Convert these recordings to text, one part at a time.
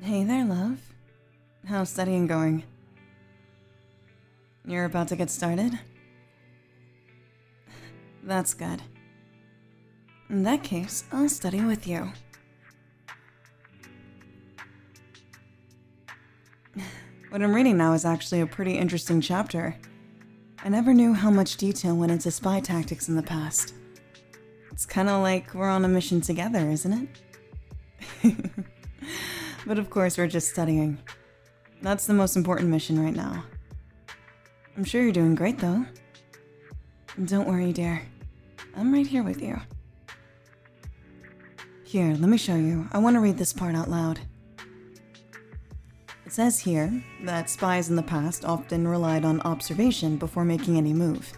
Hey there, love. How's studying going? You're about to get started? That's good. In that case, I'll study with you. What I'm reading now is actually a pretty interesting chapter. I never knew how much detail went into spy tactics in the past. It's kinda like we're on a mission together, isn't it? But of course, we're just studying. That's the most important mission right now. I'm sure you're doing great, though. Don't worry, dear. I'm right here with you. Here, let me show you. I want to read this part out loud. It says here that spies in the past often relied on observation before making any move.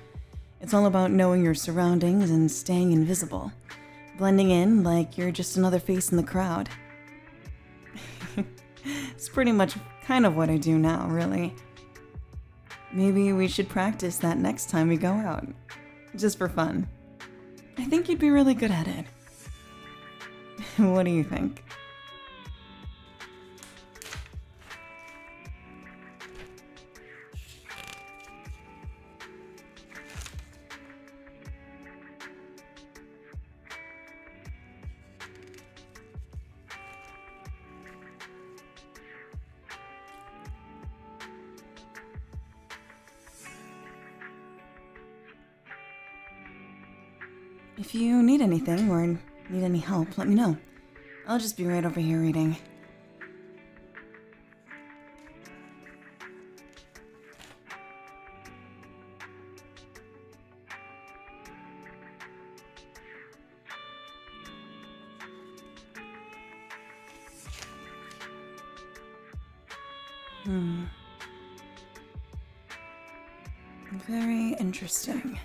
It's all about knowing your surroundings and staying invisible. Blending in like you're just another face in the crowd. It's pretty much kind of what I do now, really. Maybe we should practice that next time we go out. Just for fun. I think you'd be really good at it. What do you think? If you need anything or need any help, let me know. I'll just be right over here reading. Very interesting.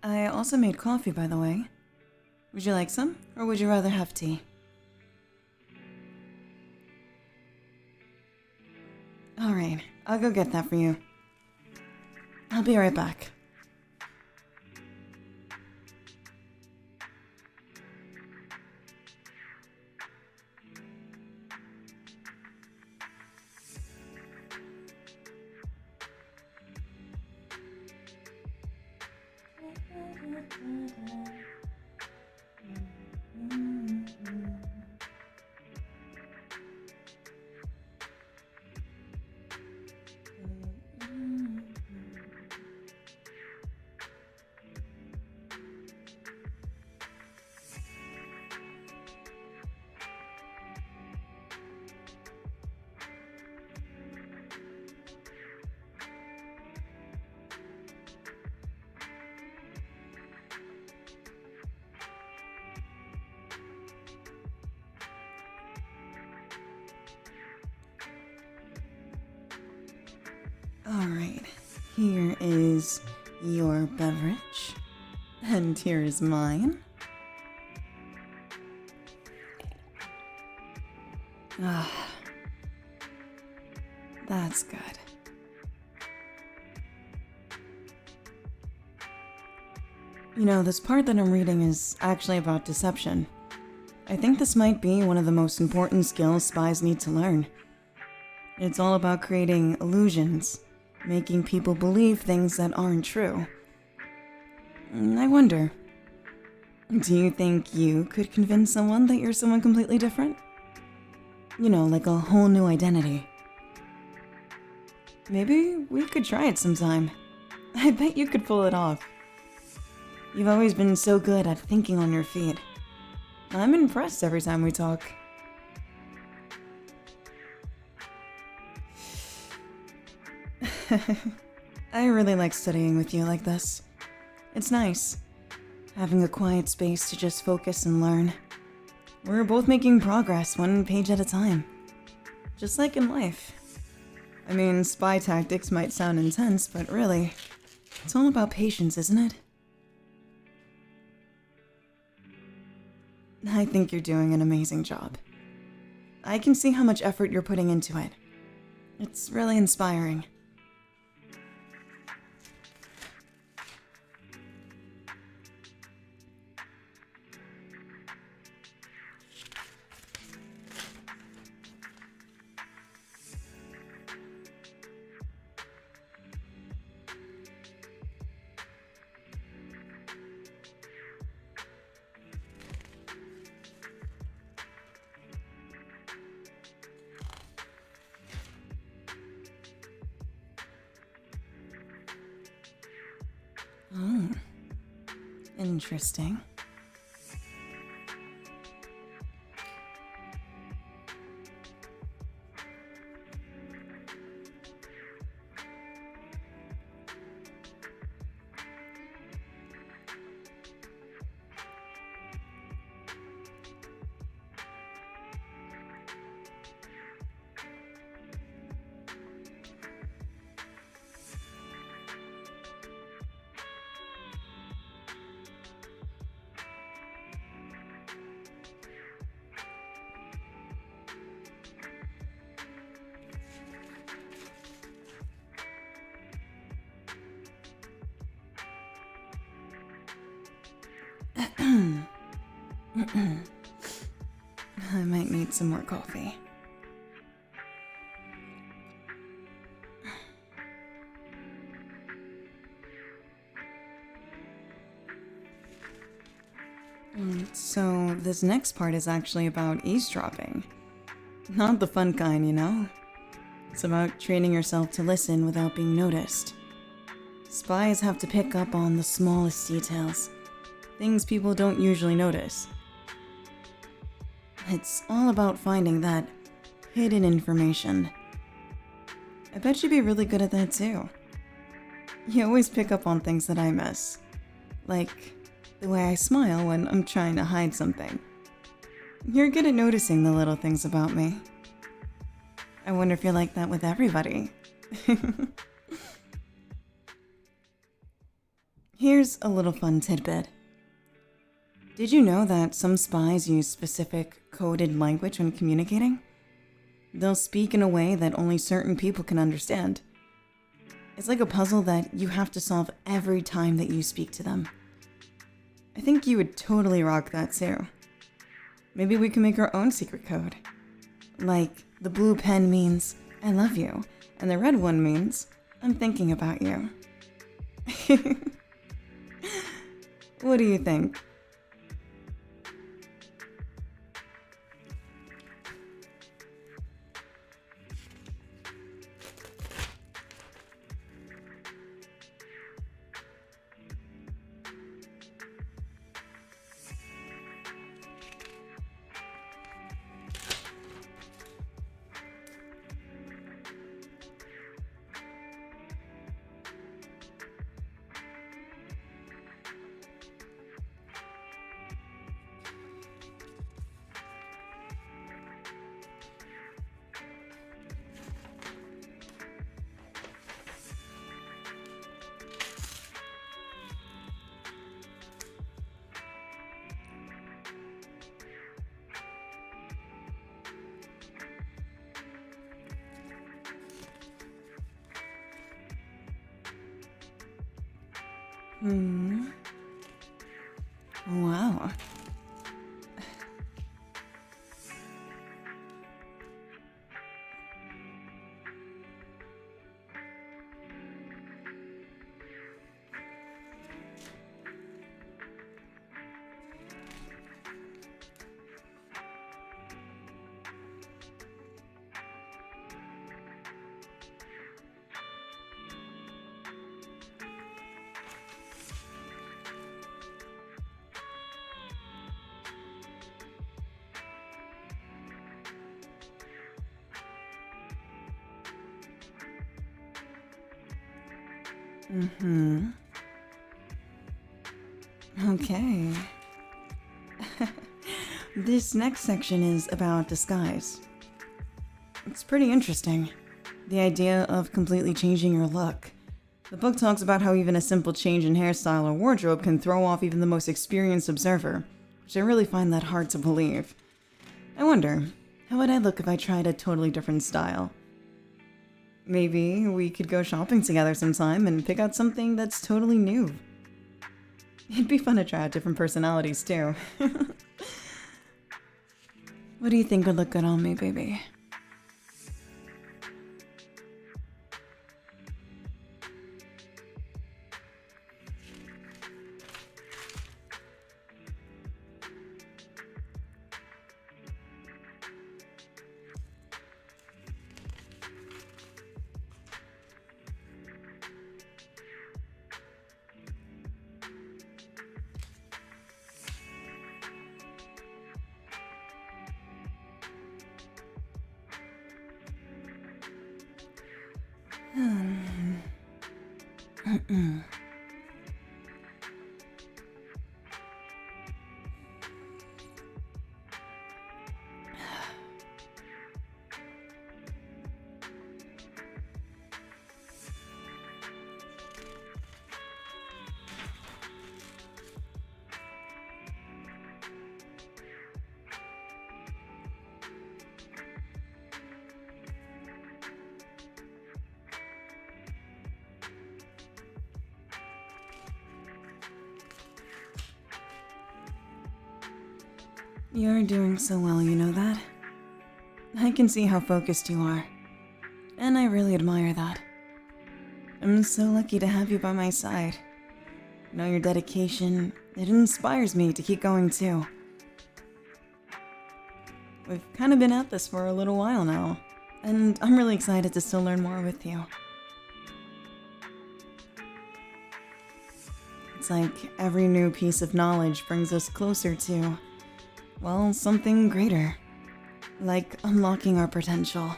I also made coffee, by the way. Would you like some, or would you rather have tea? Alright, I'll go get that for you. I'll be right back. Alright, here is your beverage, and here is mine. Ah, that's good. You know, this part that I'm reading is actually about deception. I think this might be one of the most important skills spies need to learn. It's all about creating illusions, making people believe things that aren't true. I wonder, do you think you could convince someone that you're someone completely different? You know, like a whole new identity. Maybe we could try it sometime. I bet you could pull it off. You've always been so good at thinking on your feet. I'm impressed every time we talk. I really like studying with you like this. It's nice, having a quiet space to just focus and learn. We're both making progress one page at a time. Just like in life. I mean, spy tactics might sound intense, but really, it's all about patience, isn't it? I think you're doing an amazing job. I can see how much effort you're putting into it. It's really inspiring. Oh, interesting. I might need some more coffee. So this next part is actually about eavesdropping. Not the fun kind, you know? It's about training yourself to listen without being noticed. Spies have to pick up on the smallest details, things people don't usually notice. It's all about finding that hidden information. I bet you'd be really good at that too. You always pick up on things that I miss. Like the way I smile when I'm trying to hide something. You're good at noticing the little things about me. I wonder if you're like that with everybody. Here's a little fun tidbit. Did you know that some spies use specific coded language when communicating? They'll speak in a way that only certain people can understand. It's like a puzzle that you have to solve every time that you speak to them. I think you would totally rock that too. Maybe we can make our own secret code. Like, the blue pen means, I love you, and the red one means, I'm thinking about you. What do you think? Wow. Okay. This next section is about disguise. It's pretty interesting. The idea of completely changing your look. The book talks about how even a simple change in hairstyle or wardrobe can throw off even the most experienced observer, which I really find that hard to believe. I wonder, how would I look if I tried a totally different style? Maybe we could go shopping together sometime and pick out something that's totally new. It'd be fun to try out different personalities too. What do you think would look good on me, baby? You're doing so well, you know that? I can see how focused you are, and I really admire that. I'm so lucky to have you by my side. You know, your dedication, it inspires me to keep going too. We've kind of been at this for a little while now, and I'm really excited to still learn more with you. It's like every new piece of knowledge brings us closer to, well, something greater. Like unlocking our potential.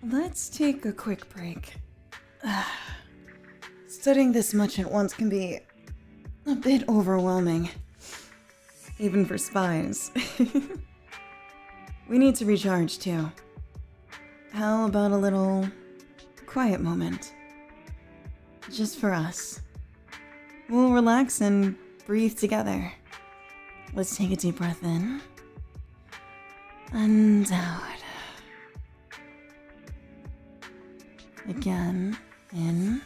Let's take a quick break. Studying this much at once can be a bit overwhelming, even for spies. We need to recharge too. How about a little quiet moment? Just for us. We'll relax and breathe together. Let's take a deep breath in and out. Again, in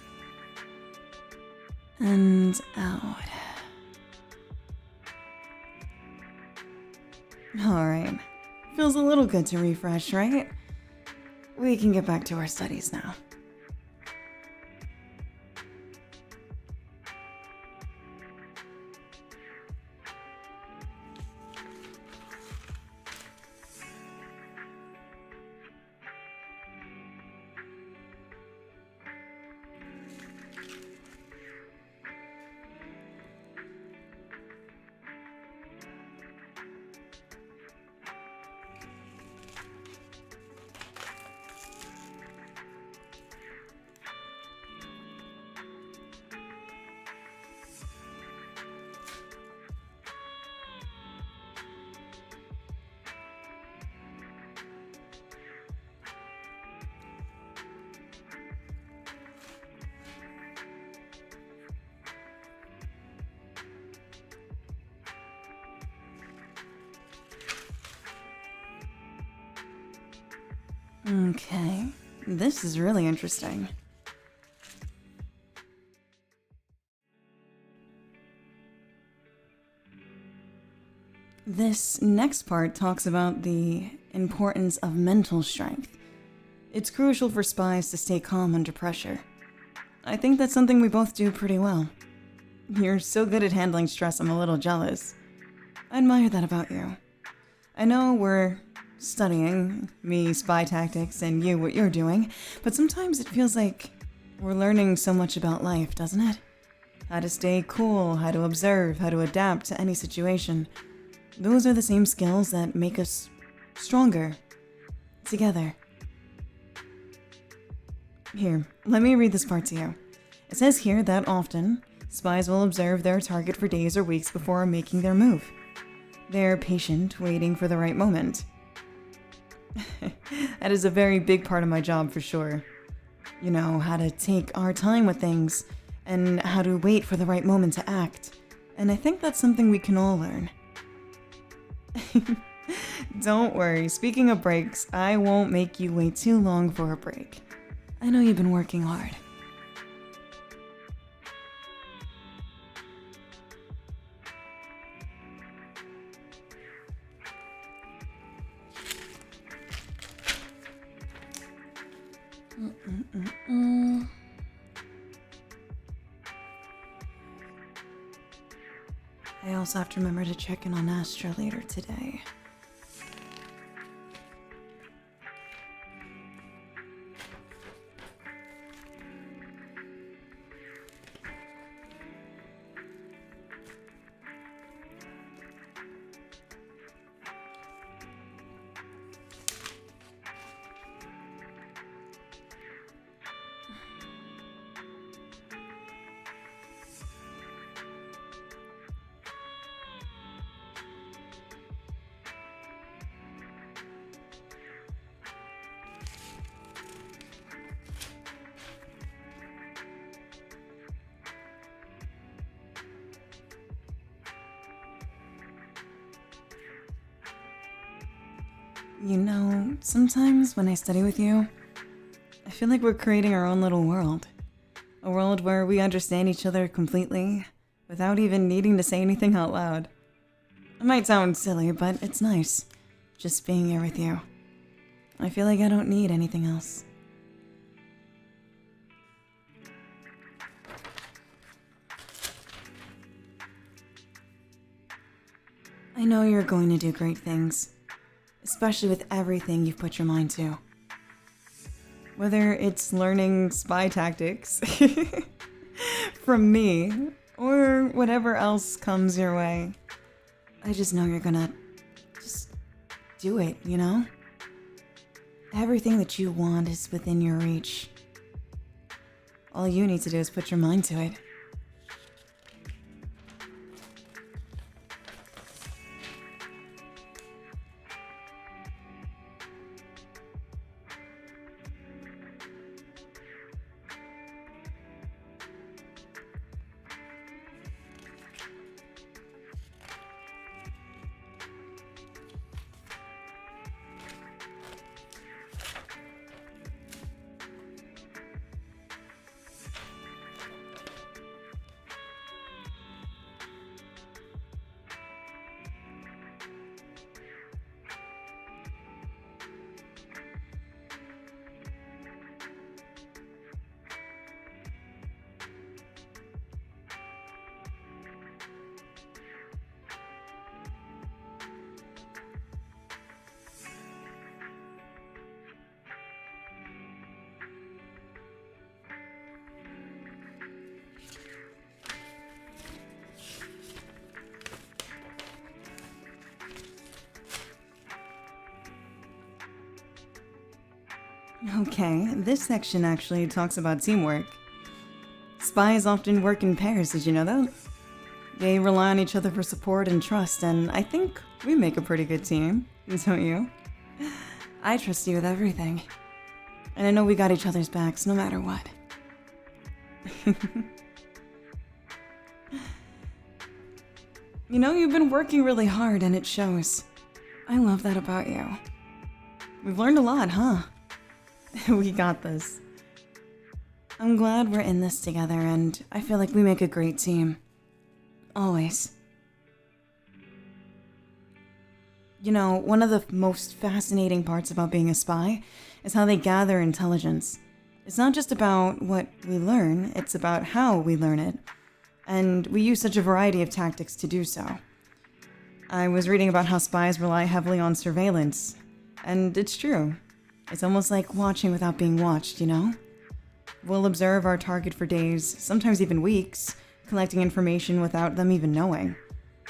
and out. Alright, feels a little good to refresh, right? We can get back to our studies now. Okay, this is really interesting. This next part talks about the importance of mental strength. It's crucial for spies to stay calm under pressure. I think that's something we both do pretty well. You're so good at handling stress, I'm a little jealous. I admire that about you. I know we're studying, me spy tactics and you what you're doing, but sometimes it feels like we're learning so much about life, doesn't it? How to stay cool, how to observe, how to adapt to any situation. Those are the same skills that make us stronger together. Here, let me read this part to you. It says here that often, spies will observe their target for days or weeks before making their move. They're patient, waiting for the right moment. That is a very big part of my job for sure. You know, how to take our time with things, and how to wait for the right moment to act. And I think that's something we can all learn. Don't worry, speaking of breaks, I won't make you wait too long for a break. I know you've been working hard. I also have to remember to check in on Astra later today. You know, sometimes when I study with you, I feel like we're creating our own little world. A world where we understand each other completely, without even needing to say anything out loud. It might sound silly, but it's nice, just being here with you. I feel like I don't need anything else. I know you're going to do great things. Especially with everything you've put your mind to. Whether it's learning spy tactics from me, or whatever else comes your way. I just know you're gonna just do it, you know? Everything that you want is within your reach. All you need to do is put your mind to it. Okay, this section actually talks about teamwork. Spies often work in pairs, did you know that? They rely on each other for support and trust, and I think we make a pretty good team, don't you? I trust you with everything. And I know we got each other's backs no matter what. You know, you've been working really hard and it shows. I love that about you. We've learned a lot, huh? We got this. I'm glad we're in this together, and I feel like we make a great team. Always. One of the most fascinating parts about being a spy is how they gather intelligence. It's not just about what we learn, it's about how we learn it. And we use such a variety of tactics to do so. I was reading about how spies rely heavily on surveillance, and it's true. It's almost like watching without being watched, We'll observe our target for days, sometimes even weeks, collecting information without them even knowing.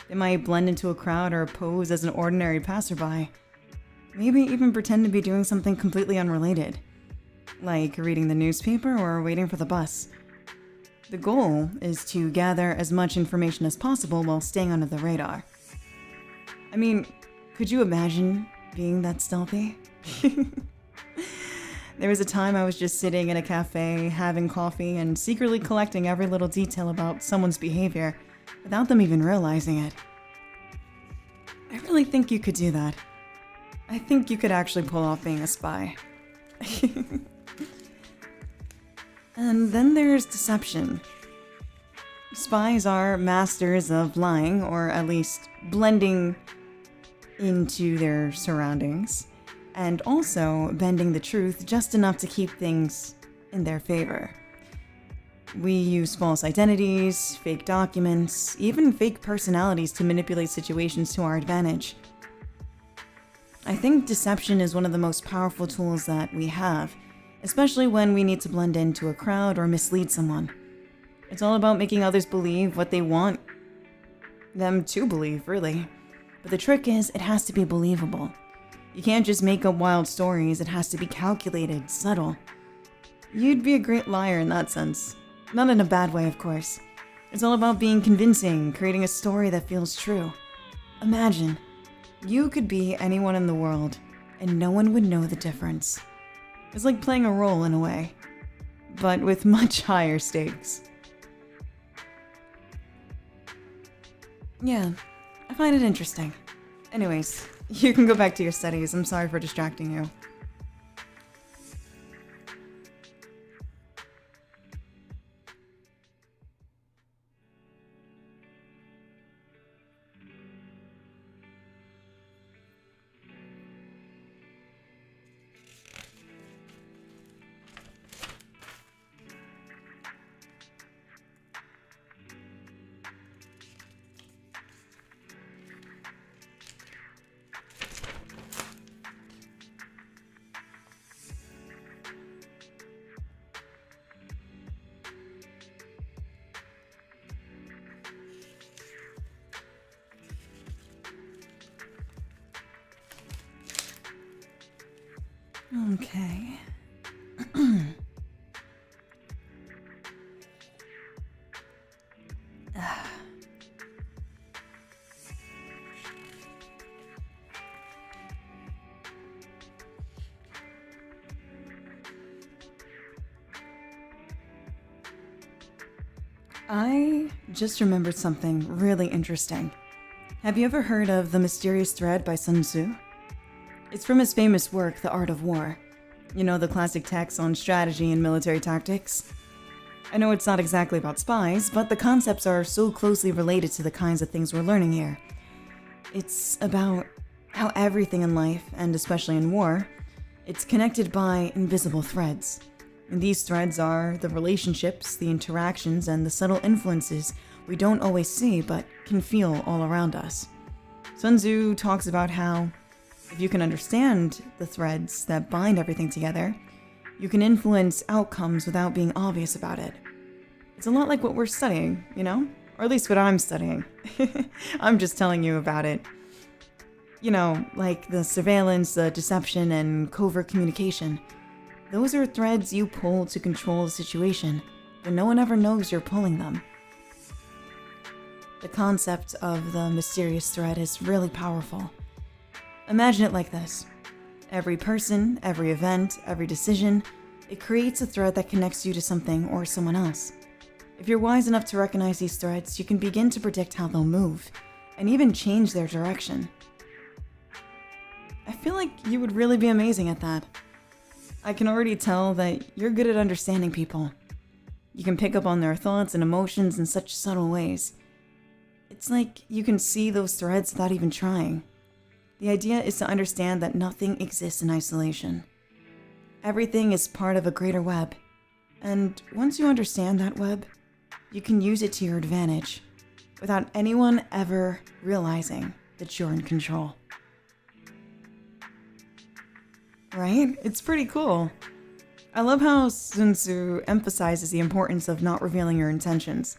They might blend into a crowd or pose as an ordinary passerby. Maybe even pretend to be doing something completely unrelated, like reading the newspaper or waiting for the bus. The goal is to gather as much information as possible while staying under the radar. I mean, could you imagine being that stealthy? There was a time I was just sitting in a cafe, having coffee, and secretly collecting every little detail about someone's behavior without them even realizing it. I really think you could do that. I think you could actually pull off being a spy. And then there's deception. Spies are masters of lying, or at least blending into their surroundings, and also bending the truth just enough to keep things in their favor. We use false identities, fake documents, even fake personalities to manipulate situations to our advantage. I think deception is one of the most powerful tools that we have, especially when we need to blend into a crowd or mislead someone. It's all about making others believe what they want them to believe, really. But the trick is, it has to be believable. You can't just make up wild stories, it has to be calculated, subtle. You'd be a great liar in that sense. Not in a bad way, of course. It's all about being convincing, creating a story that feels true. Imagine, you could be anyone in the world, and no one would know the difference. It's like playing a role in a way, but with much higher stakes. Yeah, I find it interesting. Anyways, you can go back to your studies. I'm sorry for distracting you. Okay. I just remembered something really interesting. Have you ever heard of The Mysterious Thread by Sun Tzu? It's from his famous work, The Art of War. The classic text on strategy and military tactics. I know it's not exactly about spies, but the concepts are so closely related to the kinds of things we're learning here. It's about how everything in life, and especially in war, it's connected by invisible threads. And these threads are the relationships, the interactions, and the subtle influences we don't always see but can feel all around us. Sun Tzu talks about how, if you can understand the threads that bind everything together, you can influence outcomes without being obvious about it. It's a lot like what we're studying, Or at least what I'm studying. I'm just telling you about it. Like the surveillance, the deception, and covert communication. Those are threads you pull to control the situation, but no one ever knows you're pulling them. The concept of the mysterious thread is really powerful. Imagine it like this. Every person, every event, every decision, it creates a thread that connects you to something or someone else. If you're wise enough to recognize these threads, you can begin to predict how they'll move, and even change their direction. I feel like you would really be amazing at that. I can already tell that you're good at understanding people. You can pick up on their thoughts and emotions in such subtle ways. It's like you can see those threads without even trying. The idea is to understand that nothing exists in isolation. Everything is part of a greater web, and once you understand that web, you can use it to your advantage without anyone ever realizing that you're in control. Right? It's pretty cool. I love how Sun Tzu emphasizes the importance of not revealing your intentions.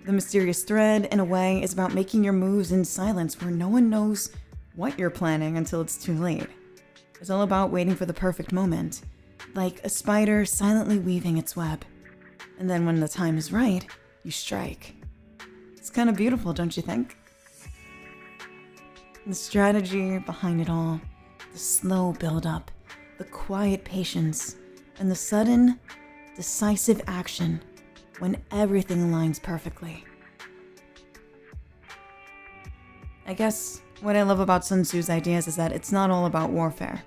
The mysterious thread, in a way, is about making your moves in silence where no one knows what you're planning until it's too late. It's all about waiting for the perfect moment, like a spider silently weaving its web. And then when the time is right, you strike. It's kind of beautiful, don't you think? The strategy behind it all, the slow build-up, the quiet patience, and the sudden, decisive action when everything aligns perfectly. I guess what I love about Sun Tzu's ideas is that it's not all about warfare.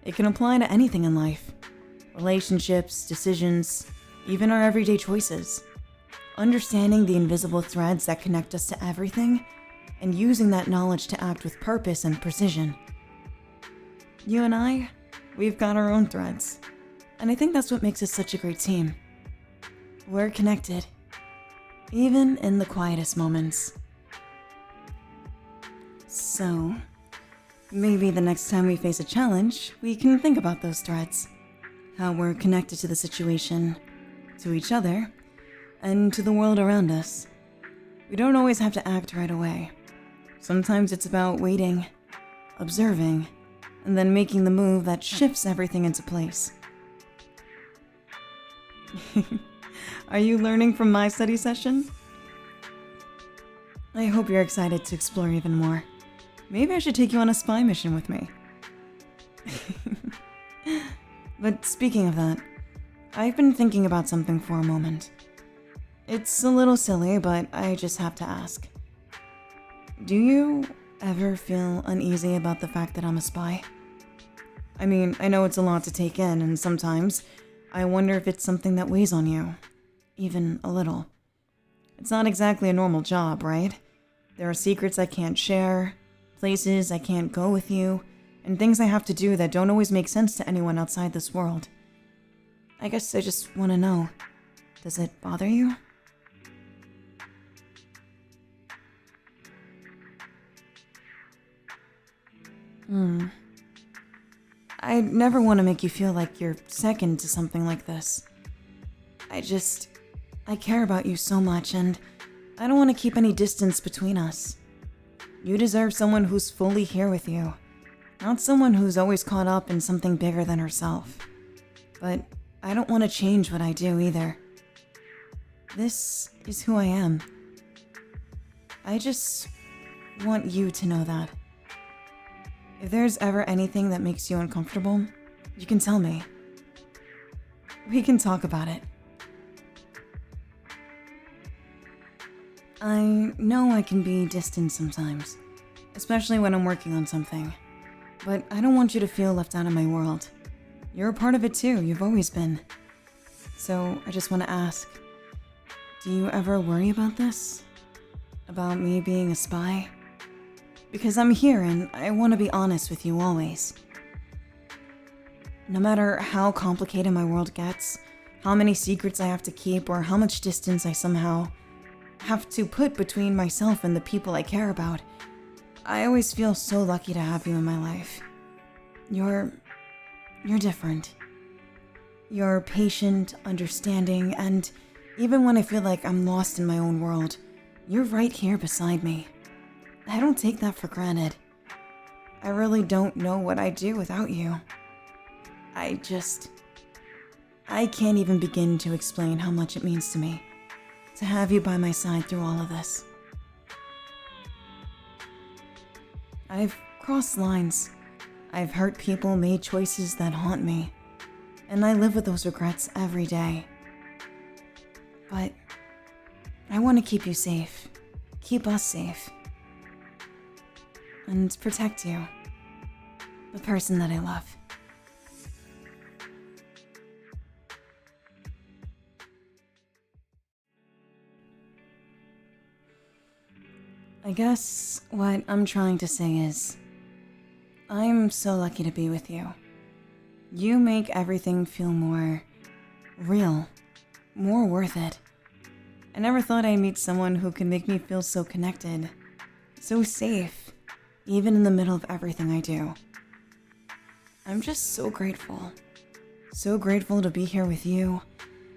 It can apply to anything in life. Relationships, decisions, even our everyday choices. Understanding the invisible threads that connect us to everything, and using that knowledge to act with purpose and precision. You and I, we've got our own threads. And I think that's what makes us such a great team. We're connected, even in the quietest moments. So, maybe the next time we face a challenge, we can think about those threads. How we're connected to the situation, to each other, and to the world around us. We don't always have to act right away. Sometimes it's about waiting, observing, and then making the move that shifts everything into place. Are you learning from my study session? I hope you're excited to explore even more. Maybe I should take you on a spy mission with me. But speaking of that, I've been thinking about something for a moment. It's a little silly, but I just have to ask. Do you ever feel uneasy about the fact that I'm a spy? I mean, I know it's a lot to take in, and sometimes I wonder if it's something that weighs on you, even a little. It's not exactly a normal job, right? There are secrets I can't share, places I can't go with you, and things I have to do that don't always make sense to anyone outside this world. I guess I just want to know, does it bother you? I never want to make you feel like you're second to something like this. I care about you so much, and I don't want to keep any distance between us. You deserve someone who's fully here with you, not someone who's always caught up in something bigger than herself. But I don't want to change what I do either. This is who I am. I just want you to know that. If there's ever anything that makes you uncomfortable, you can tell me. We can talk about it. I know I can be distant sometimes, especially when I'm working on something. But I don't want you to feel left out of my world. You're a part of it too, you've always been. So I just want to ask, do you ever worry about this? About me being a spy? Because I'm here and I want to be honest with you always. No matter how complicated my world gets, how many secrets I have to keep, or how much distance I somehow have to put between myself and the people I care about, I always feel so lucky to have you in my life. You're different. You're patient, understanding, and even when I feel like I'm lost in my own world, you're right here beside me. I don't take that for granted. I really don't know what I'd do without you. I can't even begin to explain how much it means to me to have you by my side through all of this. I've crossed lines. I've hurt people, made choices that haunt me, and I live with those regrets every day. But I want to keep you safe, keep us safe, and protect you, the person that I love. I guess what I'm trying to say is, I'm so lucky to be with you. You make everything feel more real, more worth it. I never thought I'd meet someone who could make me feel so connected, so safe, even in the middle of everything I do. I'm just so grateful to be here with you,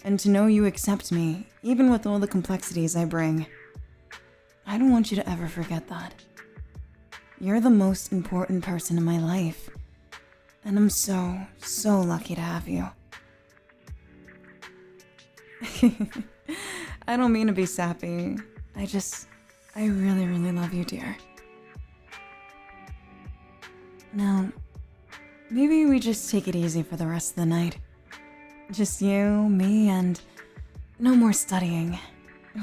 and to know you accept me, even with all the complexities I bring. I don't want you to ever forget that. You're the most important person in my life, and I'm so, so lucky to have you. I don't mean to be sappy. I really, really love you, dear. Now, maybe we just take it easy for the rest of the night. Just you, me, and no more studying.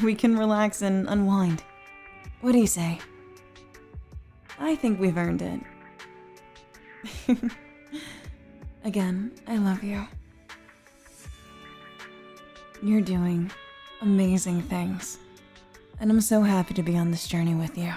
We can relax and unwind. What do you say? I think we've earned it. Again, I love you. You're doing amazing things, and I'm so happy to be on this journey with you.